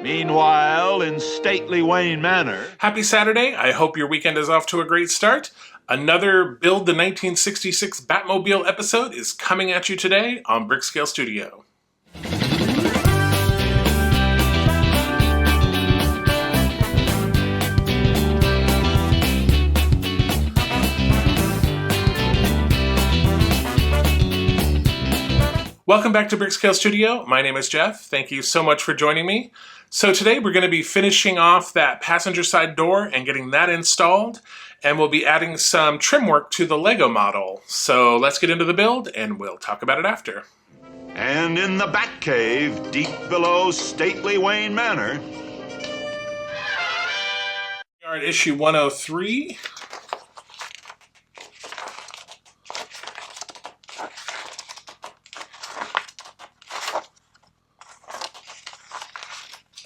Meanwhile, in stately Wayne Manor... Happy Saturday. I hope your weekend is off to a great start. Another Build the 1966 Batmobile episode is coming at you today on BrickScale Studio. Welcome back to BrickScale Studio. My name is Jeff. Thank you so much for joining me. So today we're going to be finishing off that passenger side door and getting that installed, and we'll be adding some trim work to the LEGO model. So let's get into the build and we'll talk about it after. And in the Batcave, deep below stately Wayne Manor... We are at issue 103.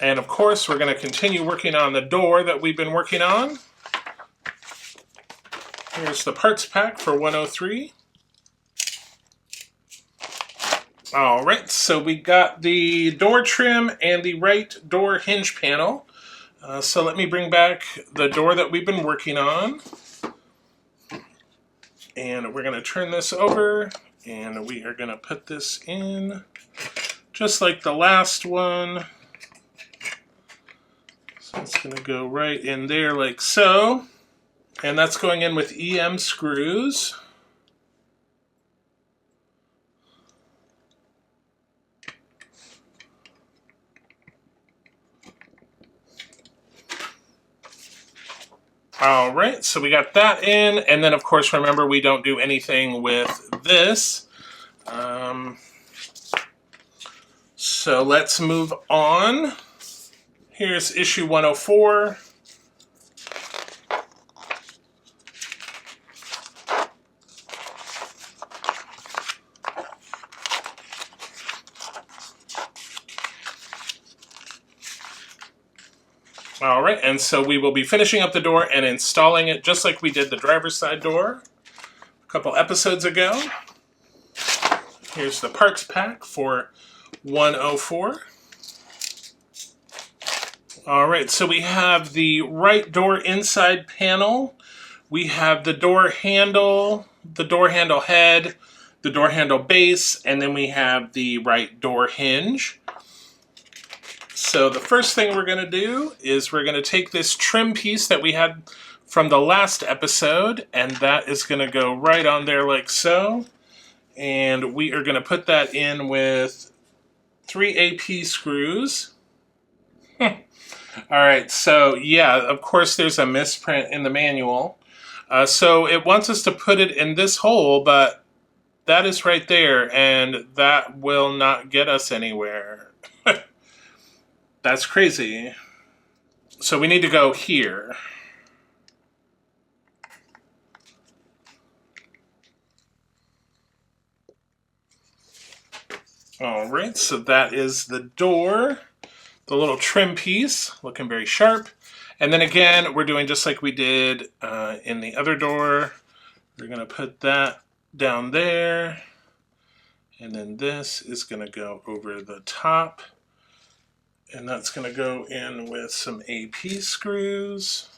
And of course, we're going to continue working on the door that we've been working on. Here's the parts pack for 103. All right, so we got the door trim and the right door hinge panel. So let me bring back the door that we've been working on. And we're going to turn this over, and we are going to put this in just like the last one. So it's going to go right in there like so. And that's going in with EM screws. All right, so we got that in. And then, of course, remember, we don't do anything with this. So let's move on. Here's issue 104. All right, and so we will be finishing up the door and installing it just like we did the driver's side door a couple episodes ago. Here's the parts pack for 104. All right, so we have the right door inside panel. We have the door handle head, the door handle base, and then we have the right door hinge. So the first thing we're going to do is we're going to take this trim piece that we had from the last episode, and that is going to go right on there like so. And we are going to put that in with 3 AP screws. All right, so yeah, of course there's a misprint in the manual. So it wants us to put it in this hole, but that is right there, and that will not get us anywhere. That's crazy. So we need to go here. All right, so that is the door. The little trim piece, looking very sharp. And then again, we're doing just like we did in the other door. We're going to put that down there. And then this is going to go over the top. And that's going to go in with some AP screws.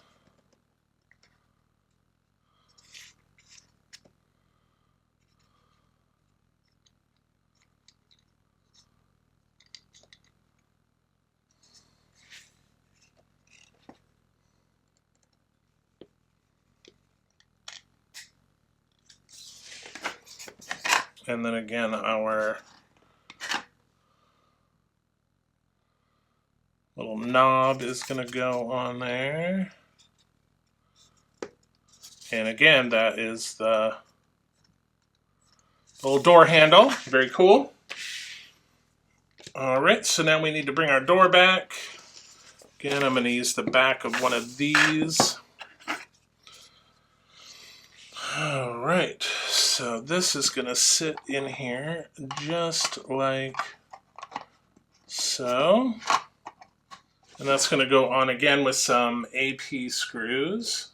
And then again, our little knob is going to go on there. And again, that is the little door handle. Very cool. All right, so now we need to bring our door back. Again, I'm going to use the back of one of these. All right, so this is going to sit in here just like so. And that's going to go on again with some AP screws.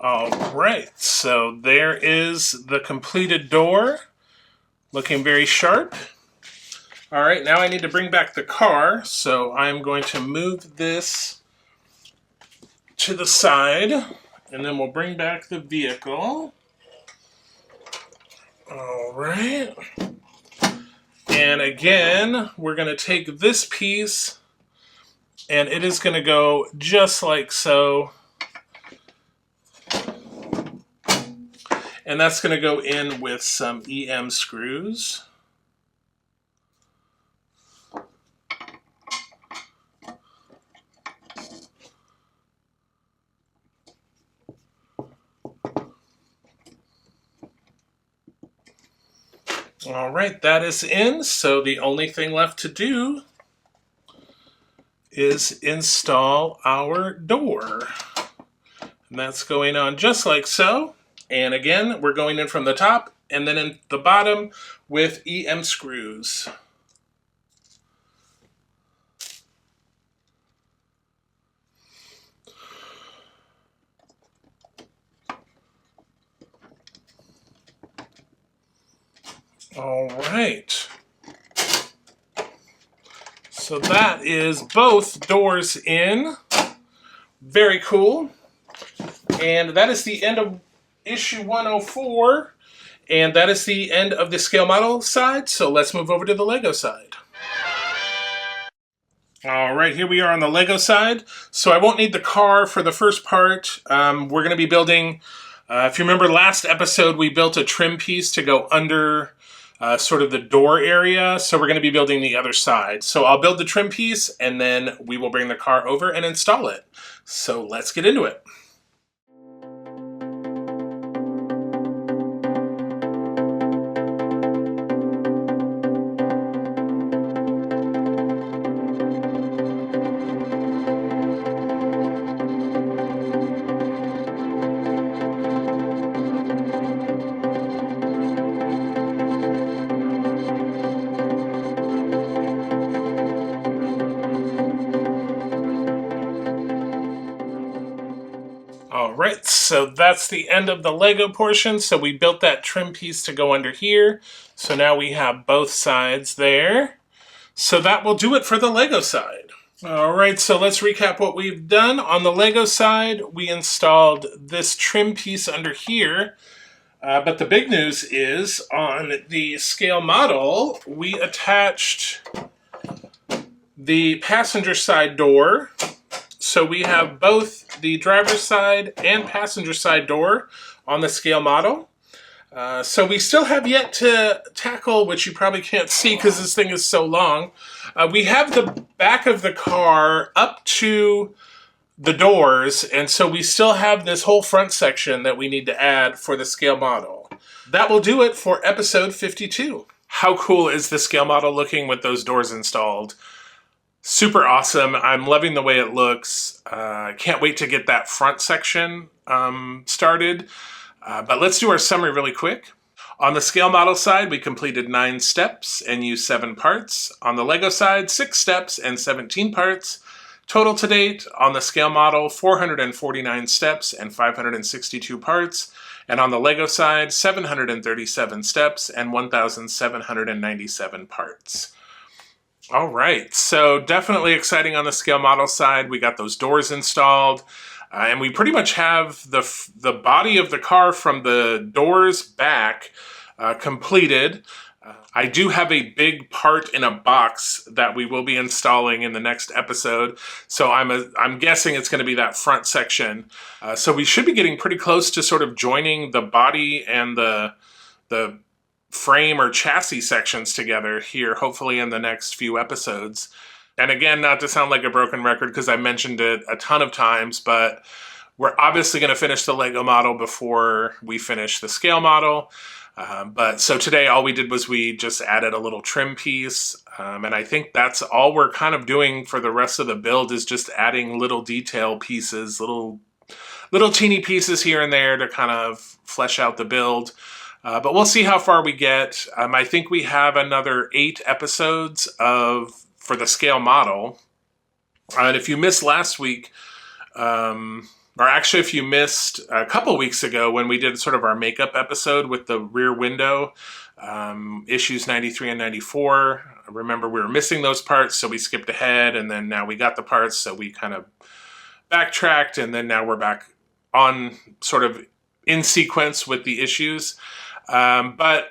All right, so there is the completed door, looking very sharp. All right, now I need to bring back the car, so I'm going to move this to the side, and then we'll bring back the vehicle. All right. And again, we're going to take this piece, and it is going to go just like so. And that's going to go in with some EM screws. All right, that is in. So the only thing left to do is install our door. And that's going on just like so. And again, we're going in from the top and then in the bottom with EM screws. All right. So that is both doors in. Very cool. And that is the end of issue 104. And that is the end of the scale model side. So let's move over to the LEGO side. All right, here we are on the LEGO side. So I won't need the car for the first part. We're going to be building, if you remember last episode, we built a trim piece to go under sort of the door area. So we're going to be building the other side. So I'll build the trim piece and then we will bring the car over and install it. So let's get into it. All right, so that's the end of the LEGO portion. So we built that trim piece to go under here. So now we have both sides there. So that will do it for the LEGO side. All right, so let's recap what we've done. On the LEGO side, we installed this trim piece under here. But the big news is on the scale model, we attached the passenger side door. So we have both the driver's side and passenger side door on the scale model. So we still have yet to tackle, which you probably can't see because this thing is so long. We have the back of the car up to the doors, and so we still have this whole front section that we need to add for the scale model. That will do it for episode 52. How cool is the scale model looking with those doors installed? Super awesome. I'm loving the way it looks. Can't wait to get that front section started. But let's do our summary really quick. On the scale model side, we completed 9 steps and used 7 parts. On the LEGO side, 6 steps and 17 parts. Total to date, on the scale model, 449 steps and 562 parts. And on the LEGO side, 737 steps and 1,797 parts. All right, so definitely exciting on the scale model side. We got those doors installed, and we pretty much have the body of the car from the doors back completed. I do have a big part in a box that we will be installing in the next episode, so I'm guessing it's going to be that front section. So we should be getting pretty close to sort of joining the body and the frame or chassis sections together here, hopefully in the next few episodes. And again, not to sound like a broken record because I mentioned it a ton of times, but we're obviously going to finish the LEGO model before we finish the scale model. So today all we did was we just added a little trim piece. And I think that's all we're kind of doing for the rest of the build is just adding little detail pieces, little teeny pieces here and there to kind of flesh out the build. But we'll see how far we get. I think we have another 8 episodes for the scale model. And if you missed last week, or actually, if you missed a couple weeks ago when we did sort of our makeup episode with the rear window, issues 93 and 94, remember we were missing those parts, so we skipped ahead, and then now we got the parts, so we kind of backtracked, and then now we're back on sort of in sequence with the issues. But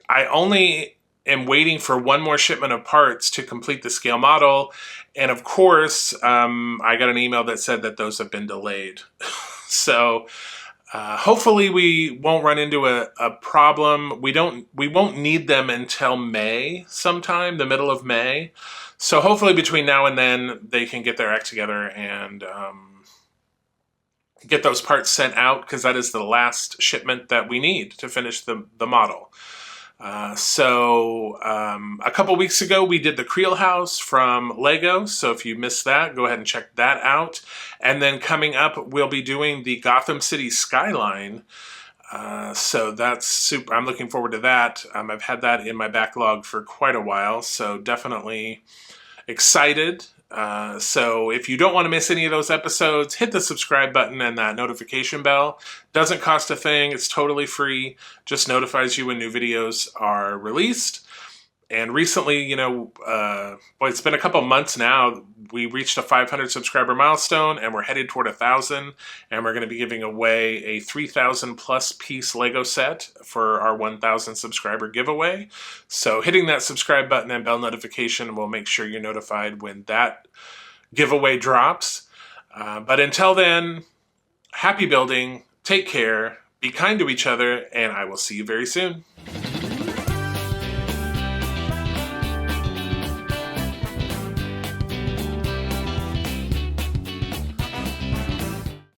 I only am waiting for one more shipment of parts to complete the scale model. And of course, I got an email that said that those have been delayed. So hopefully we won't run into a problem. We won't need them until May sometime, the middle of May. So hopefully between now and then they can get their act together and get those parts sent out, because that is the last shipment that we need to finish the model. So a couple weeks ago we did the Creel house from LEGO, so if you missed that, go ahead and check that out. And then coming up we'll be doing the Gotham City skyline, so that's super. I'm looking forward to that. I've had that in my backlog for quite a while, so definitely excited. So if you don't want to miss any of those episodes, hit the subscribe button and that notification bell. Doesn't cost a thing. It's totally free. Just notifies you when new videos are released. And recently, you know, boy, it's been a couple months now. We reached a 500 subscriber milestone, and we're headed toward 1,000. And we're going to be giving away a 3,000 plus piece Lego set for our 1,000 subscriber giveaway. So hitting that subscribe button and bell notification will make sure you're notified when that giveaway drops. But until then, happy building, take care, be kind to each other, and I will see you very soon.